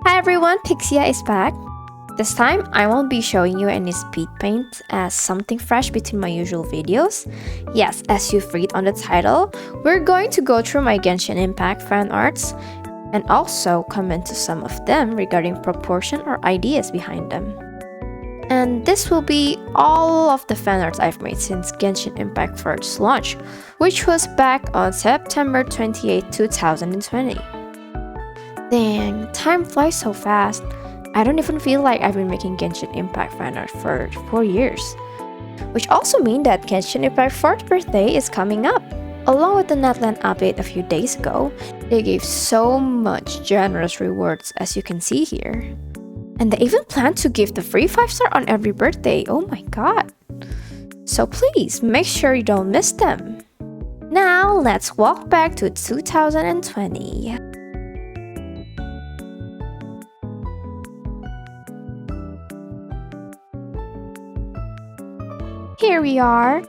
Hi everyone, Pixia is back. This time, I won't be showing you any speed paint as something fresh between my usual videos. Yes, as you've read on the title, we're going to go through my Genshin Impact fan arts and also comment to some of them regarding proportion or ideas behind them. And this will be all of the fan arts I've made since Genshin Impact first launch, which was back on September 28, 2020. Dang, time flies so fast. I don't even feel like I've been making Genshin Impact fan art for 4 years. Which also means that Genshin Impact 4th birthday is coming up. Along with the Netland update a few days ago, they gave so much generous rewards as you can see here. And they even plan to give the free 5-star on every birthday, oh my god. So please, make sure you don't miss them. Now, let's walk back to 2020. Here we are.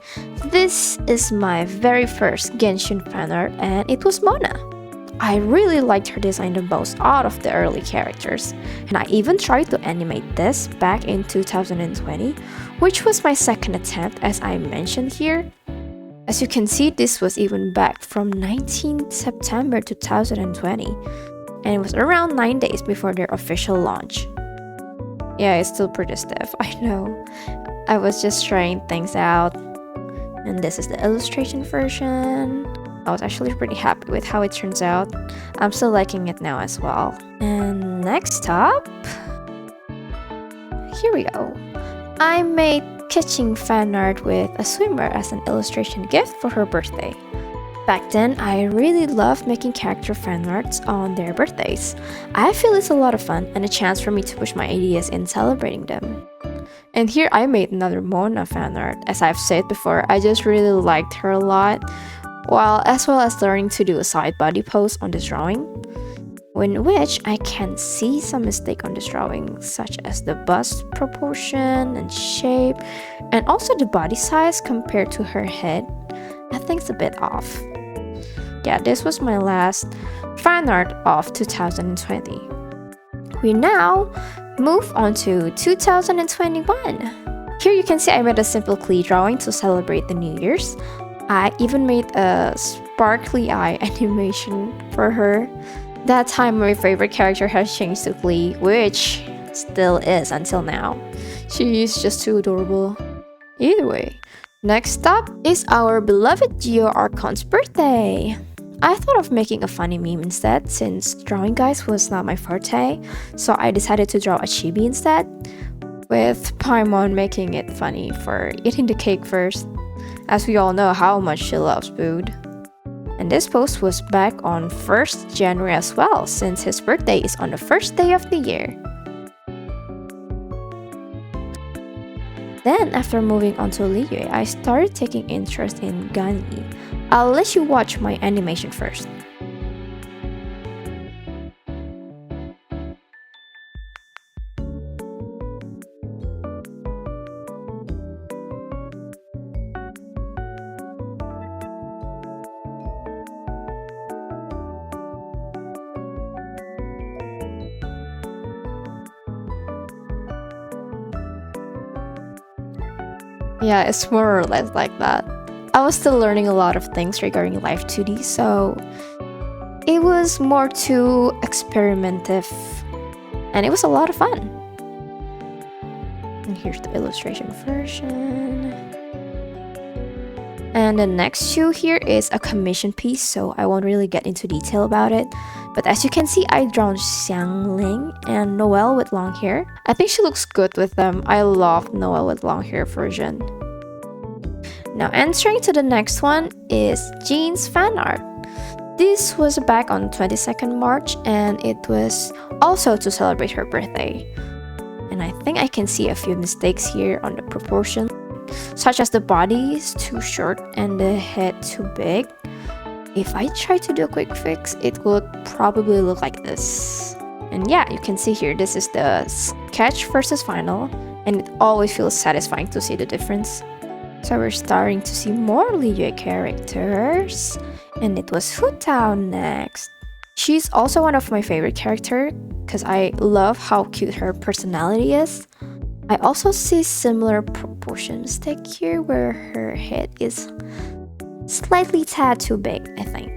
This is my very first Genshin Fanart and it was Mona. I really liked her design the most out of the early characters, and I even tried to animate this back in 2020, which was my second attempt as I mentioned here. As you can see, this was even back from 19 September 2020, and it was around 9 days before their official launch. Yeah, it's still pretty stiff, I know. I was just trying things out, and this is the illustration version. I was actually pretty happy with how it turns out. I'm still liking it now as well. And next up, here we go. I made kiknd fan art with a swimmer as an illustration gift for her birthday. Back then, I really loved making character fan arts on their birthdays. I feel it's a lot of fun and a chance for me to push my ideas in celebrating them. And here I made another Mona fan art. As I've said before, I just really liked her a lot, as well as learning to do a side body pose on this drawing, in which I can see some mistake on this drawing, such as the bust proportion and shape, and also the body size compared to her head. I think it's a bit off. Yeah, this was my last fan art of 2020. We now move on to 2021. Here you can see I made a simple Klee drawing to celebrate the New Year's. I even made a sparkly eye animation for her. That time my favorite character has changed to Klee, which still is until now. She is just too adorable. Either way, next up is our beloved Geo Archon's birthday. I thought of making a funny meme instead, since drawing guys was not my forte, so I decided to draw a chibi instead, with Paimon making it funny for eating the cake first, as we all know how much she loves food. And this post was back on 1st January as well, since his birthday is on the first day of the year. Then, after moving on to Liyue, I started taking interest in Ganyi. I'll let you watch my animation first. Yeah, it's more or less like that. I was still learning a lot of things regarding Live 2D, so it was more too experimentative, and it was a lot of fun. And here's the illustration version. And the next shoe here is a commission piece, so I won't really get into detail about it. But as you can see, I drawn Xiangling and Noelle with long hair. I think she looks good with them. I love Noelle with long hair version. Now entering to the next one is Jean's fan art. This was back on 22nd March and it was also to celebrate her birthday. And I think I can see a few mistakes here on the proportion, such as the body is too short and the head too big. If I try to do a quick fix, it would probably look like this. And yeah, you can see here, this is the sketch versus final, and it always feels satisfying to see the difference. So we're starting to see more Liyue characters, and it was Hu Tao next. She's also one of my favorite characters because I love how cute her personality is. I also see similar proportion mistake here where her head is slightly tad too big, I think.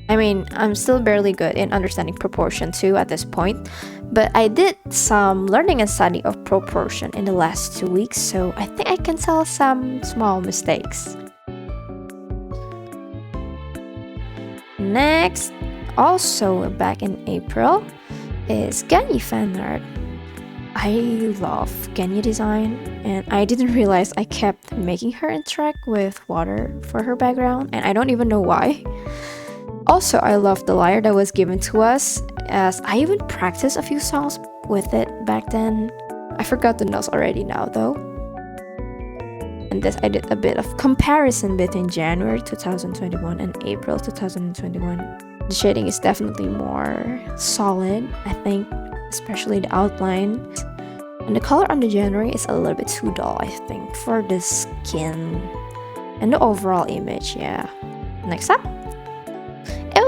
I mean, I'm still barely good in understanding proportion too at this point, but I did some learning and study of proportion in the last 2 weeks, so I think I can tell some small mistakes. Next, also back in April, is Genshin Fanart. I love Genshin design, and I didn't realize I kept making her interact with water for her background, and I don't even know why. Also, I love the lyre that was given to us, as I even practiced a few songs with it back then. I forgot the notes already now though. And this I did a bit of comparison between January 2021 and April 2021. The shading is definitely more solid, I think, especially the outline. And the color on the January is a little bit too dull, I think, for the skin and the overall image, yeah. Next up,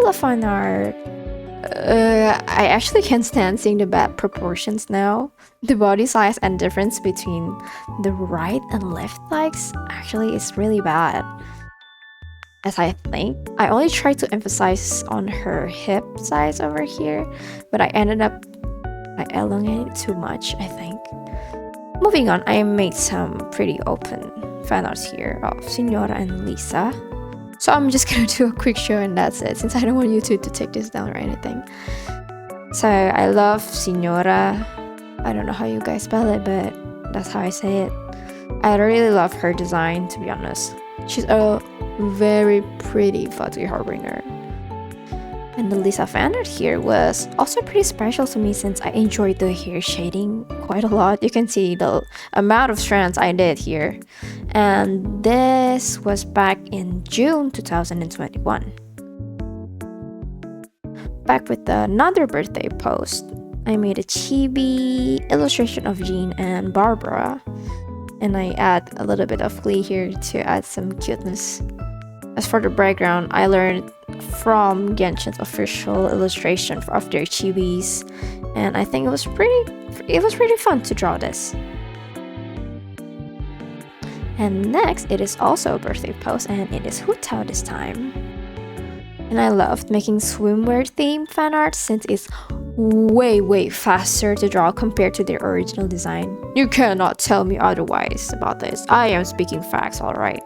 Fanart. I actually can't stand seeing the bad proportions now. The body size and difference between the right and left legs actually is really bad. As I think, I only tried to emphasize on her hip size over here, but I ended up elongating too much, I think. Moving on, I made some pretty open fan arts here of Signora and Lisa. So I'm just gonna do a quick show and that's it, since I don't want YouTube to take this down or anything. So I love Signora. I don't know how you guys spell it, but that's how I say it. I really love her design, to be honest. She's a very pretty Fatu Harbinger. And the Lisa fan art here was also pretty special to me since I enjoyed the hair shading quite a lot. You can see the amount of strands I did here. And this was back in June 2021. Back with another birthday post, I made a chibi illustration of Jean and Barbara. And I add a little bit of glee here to add some cuteness. As for the background, I learned from Genshin's official illustration of their chibis, and I think it was pretty fun to draw this. And next, it is also a birthday post, and it is Hutao this time. And I loved making swimwear themed fan art since it's way faster to draw compared to their original design. You cannot tell me otherwise about this. I am speaking facts, alright.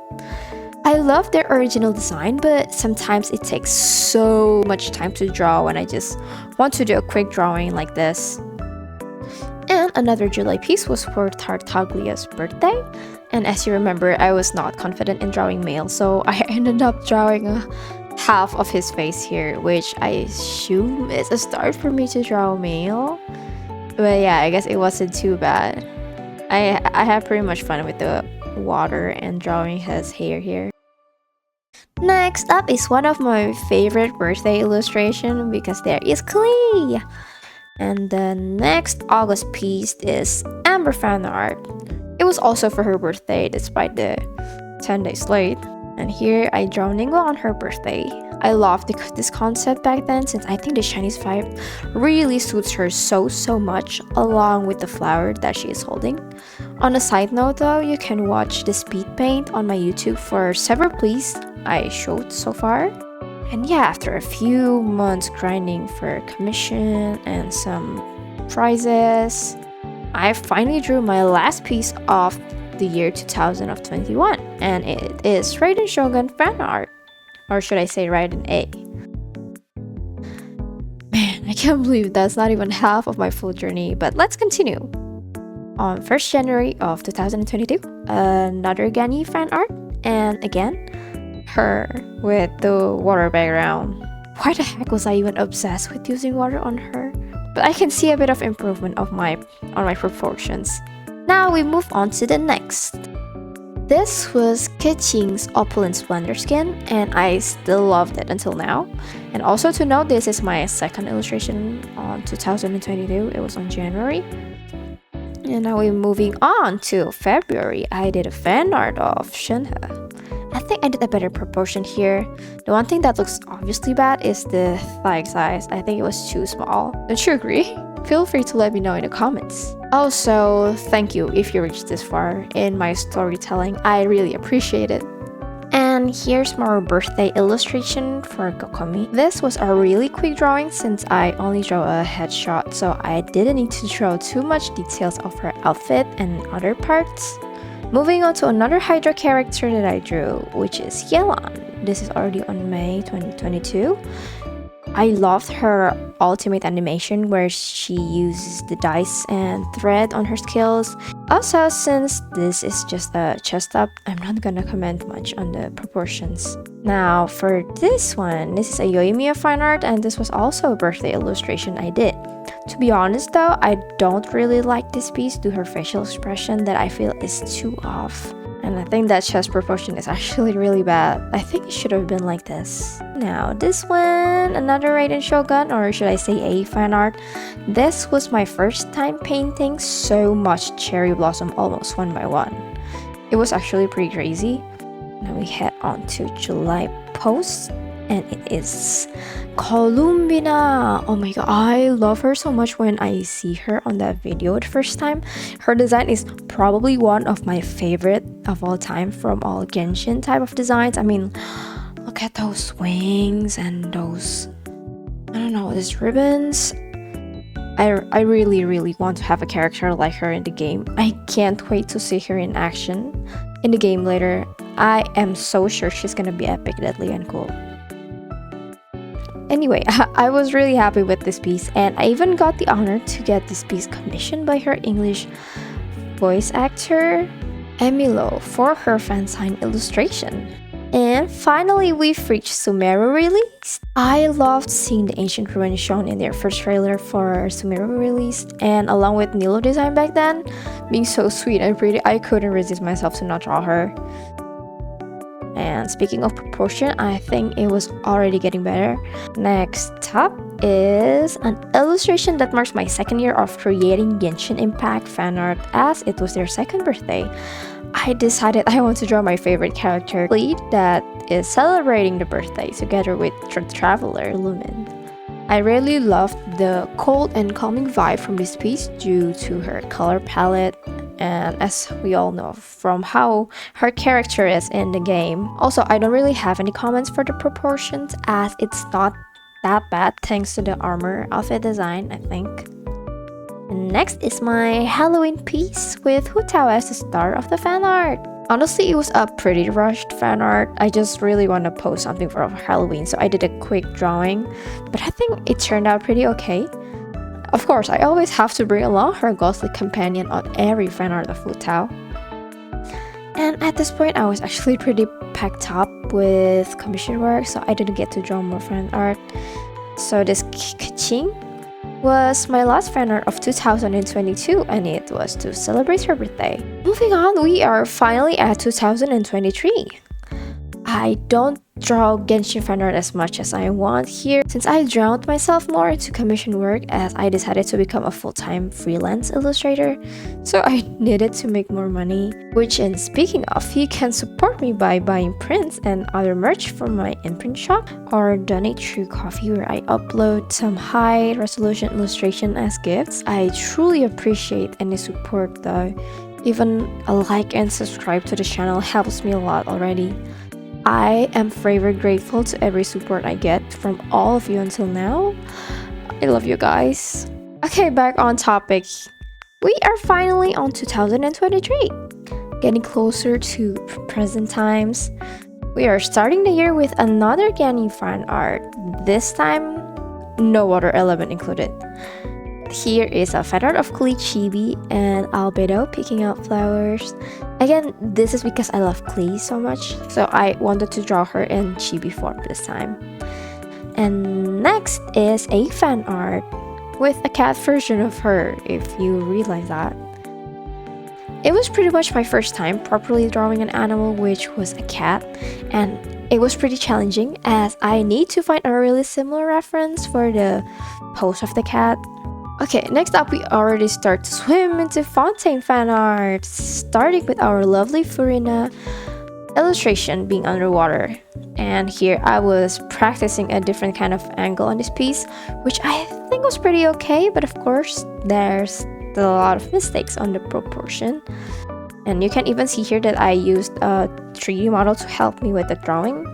I love their original design, but sometimes it takes so much time to draw when I just want to do a quick drawing like this. And another July piece was for Tartaglia's birthday. And as you remember, I was not confident in drawing male, so I ended up drawing half of his face here, which I assume is a start for me to draw male. But yeah, I guess it wasn't too bad. I had pretty much fun with the water and drawing his hair here. Next up is one of my favorite birthday illustration because there is Klee. And the next August piece is Amber fan art. It was also for her birthday despite the 10 days late. And here I draw Ningguang on her birthday. I loved this concept back then since I think the Chinese vibe really suits her so much, along with the flower that she is holding. On a side note though, you can watch the speed paint on my YouTube for several please I showed so far. And yeah, after a few months grinding for a commission and some prizes, I finally drew my last piece of the year 2021, and it is Raiden Shogun fan art. Or should I say Raiden A. Man, I can't believe that's not even half of my full journey, but let's continue. On 1st January of 2022, another Gani fan art, and again, her with the water background. Why the heck was I even obsessed with using water on her? But I can see a bit of improvement on my proportions. Now we move on to the next. This was kiknd's Opulent Splendor skin, and I still loved it until now. And also to note, this is my second illustration on 2022. It was on January. And now we're moving on to February. I did a fan art of Shenhe. I think I did a better proportion here. The one thing that looks obviously bad is the thigh size. I think it was too small. Don't you agree? Feel free to let me know in the comments. Also, thank you if you reached this far in my storytelling. I really appreciate it. And here's more birthday illustration for Kokomi. This was a really quick drawing since I only drew a headshot, so I didn't need to draw too much details of her outfit and other parts. Moving on to another Hydra character that I drew, which is Yelan. This is already on May 2022. I loved her ultimate animation where she uses the dice and thread on her skills. Also, since this is just a chest up, I'm not gonna comment much on the proportions. Now for this one, this is a Yoimiya fan art and this was also a birthday illustration I did. To be honest though, I don't really like this piece due to her facial expression that I feel is too off. And I think that chest proportion is actually really bad. I think it should have been like this. Now this one, another Raiden Shogun, or should I say a fan art. This was my first time painting so much cherry blossom almost one by one. It was actually pretty crazy. Now we head on to July post. And it is Columbina. Oh my god, I love her so much when I see her on that video the first time. Her design is probably one of my favorite of all time from all Genshin type of designs. I mean, look at those wings and those, I don't know, these ribbons. I really want to have a character like her in the game. I can't wait to see her in action in the game later. I am so sure she's gonna be epic, deadly, and cool. Anyway, I was really happy with this piece and I even got the honor to get this piece commissioned by her English voice actor, Emilo, for her fansign illustration. And finally, we've reached Sumeru release. I loved seeing the ancient ruins shown in their first trailer for Sumeru release, and along with Nilo design back then, being so sweet and pretty, I couldn't resist myself to not draw her. And speaking of proportion, I think it was already getting better. Next up is an illustration that marks my second year of creating Genshin Impact fan art as it was their second birthday. I decided I want to draw my favorite character, Lead, that is celebrating the birthday together with Traveler Lumen. I really loved the cold and calming vibe from this piece due to her color palette and as we all know from how her character is in the game. Also, I don't really have any comments for the proportions as it's not that bad thanks to the armor outfit design, I think. And next is my Halloween piece with Hu Tao as the star of the fan art. Honestly, it was a pretty rushed fan art. I just really want to post something for Halloween, so I did a quick drawing, but I think it turned out pretty okay. Of course, I always have to bring along her ghostly companion on every fan art of Hu Tao. And at this point, I was actually pretty packed up with commission work, so I didn't get to draw more fan art. So this kiknd was my last fan art of 2022 and it was to celebrate her birthday. Moving on, we are finally at 2023. I don't draw Genshin Fanart as much as I want here since I drowned myself more into commission work as I decided to become a full-time freelance illustrator, so I needed to make more money. Which, and speaking of, you can support me by buying prints and other merch from my imprint shop or donate through Ko-fi where I upload some high-resolution illustration as gifts. I truly appreciate any support though. Even a like and subscribe to the channel helps me a lot already. I am forever grateful to every support I get from all of you until now. I love you guys. Okay, back on topic. We are finally on 2023. Getting closer to present times. We are starting the year with another Genshin fan art. This time, no water element included. Here is a fan art of Klee Chibi and Albedo picking out flowers. Again, this is because I love Klee so much, so I wanted to draw her in Chibi form this time. And next is a fan art with a cat version of her, if you realize that. It was pretty much my first time properly drawing an animal, which was a cat, and it was pretty challenging as I need to find a really similar reference for the pose of the cat. Okay, next up we already start to swim into Fontaine fan art, starting with our lovely Furina illustration being underwater. And here I was practicing a different kind of angle on this piece, which I think drawing was pretty okay, but of course, there's still a lot of mistakes on the proportion. And you can even see here that I used a 3D model to help me with the drawing.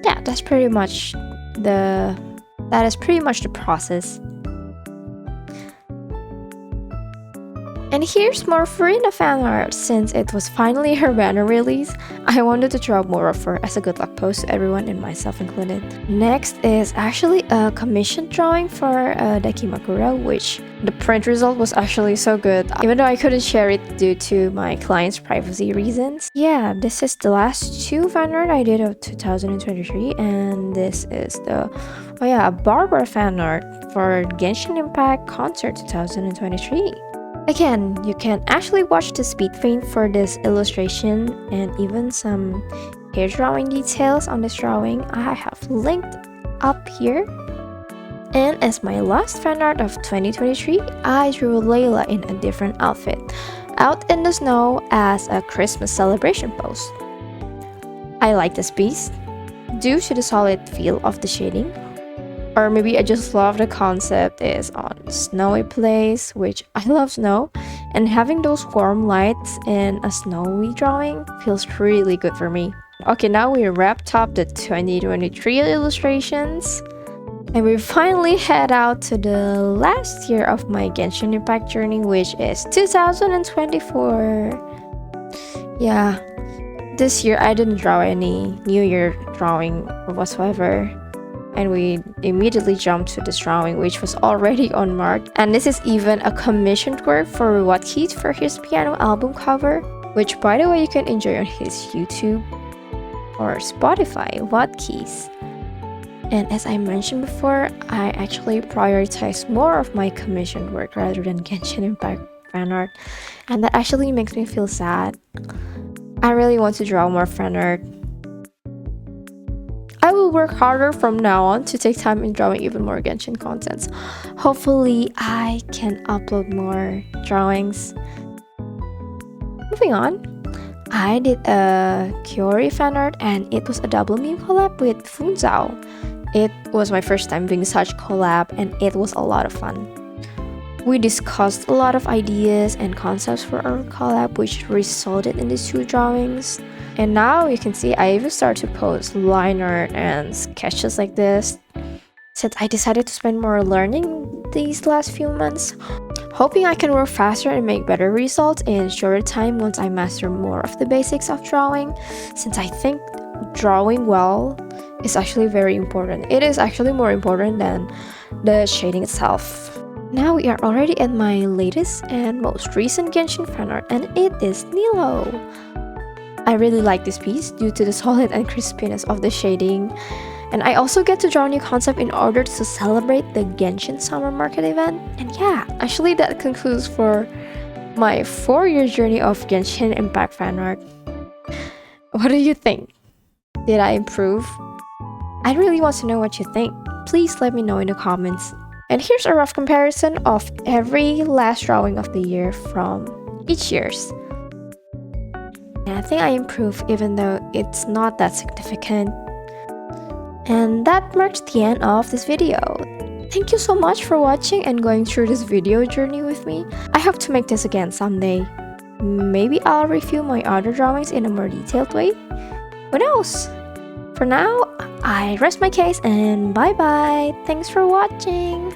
Yeah, that's pretty much the process. And here's more Farina fan art. Since it was finally her banner release, I wanted to draw more of her as a good luck pose to everyone and myself included. Next is actually a commissioned drawing for Dakimakura, which the print result was actually so good, even though I couldn't share it due to my client's privacy reasons. Yeah, this is the last two fan art I did of 2023, and this is the Barbara fan art for Genshin Impact Concert 2023. Again, you can actually watch the speed paint for this illustration and even some hair drawing details on this drawing I have linked up here. And as my last fan art of 2023, I drew Layla in a different outfit, out in the snow as a Christmas celebration pose. I like this piece due to the solid feel of the shading. Or maybe I just love the concept is on snowy place, which I love snow, and having those warm lights in a snowy drawing feels really good for me. Okay, now we wrapped up the 2023 illustrations, and we finally head out to the last year of my Genshin Impact journey, which is 2024. Yeah, this year I didn't draw any New Year drawing whatsoever. And we immediately jumped to this drawing, which was already on mark. And this is even a commissioned work for Wacom for his piano album cover, which by the way you can enjoy on his YouTube or Spotify, Wacom. And as I mentioned before, I actually prioritize more of my commissioned work rather than Genshin Impact fan art, and that actually makes me feel sad. I really want to draw more fan art. I will work harder from now on to take time in drawing even more Genshin contents. Hopefully, I can upload more drawings. Moving on, I did a Kyori fan art and it was a double meme collab with Funzao. It was my first time doing such collab and it was a lot of fun. We discussed a lot of ideas and concepts for our collab, which resulted in these two drawings. And now you can see I even started to post line art and sketches like this, since I decided to spend more learning these last few months, hoping I can work faster and make better results in shorter time once I master more of the basics of drawing, since I think drawing well is actually very important. It is actually more important than the shading itself. Now we are already at my latest and most recent Genshin fan art, and it is Nilo. I really like this piece due to the solid and crispiness of the shading, and I also get to draw a new concept in order to celebrate the Genshin Summer Market event. And yeah, actually that concludes for my 4-year journey of Genshin Impact fan art. What do you think? Did I improve? I really want to know what you think. Please let me know in the comments. And here's a rough comparison of every last drawing of the year from each year's. And I think I improved even though it's not that significant. And that marks the end of this video. Thank you so much for watching and going through this video journey with me. I hope to make this again someday. Maybe I'll review my other drawings in a more detailed way. Who knows? For now, I rest my case and bye bye. Thanks for watching.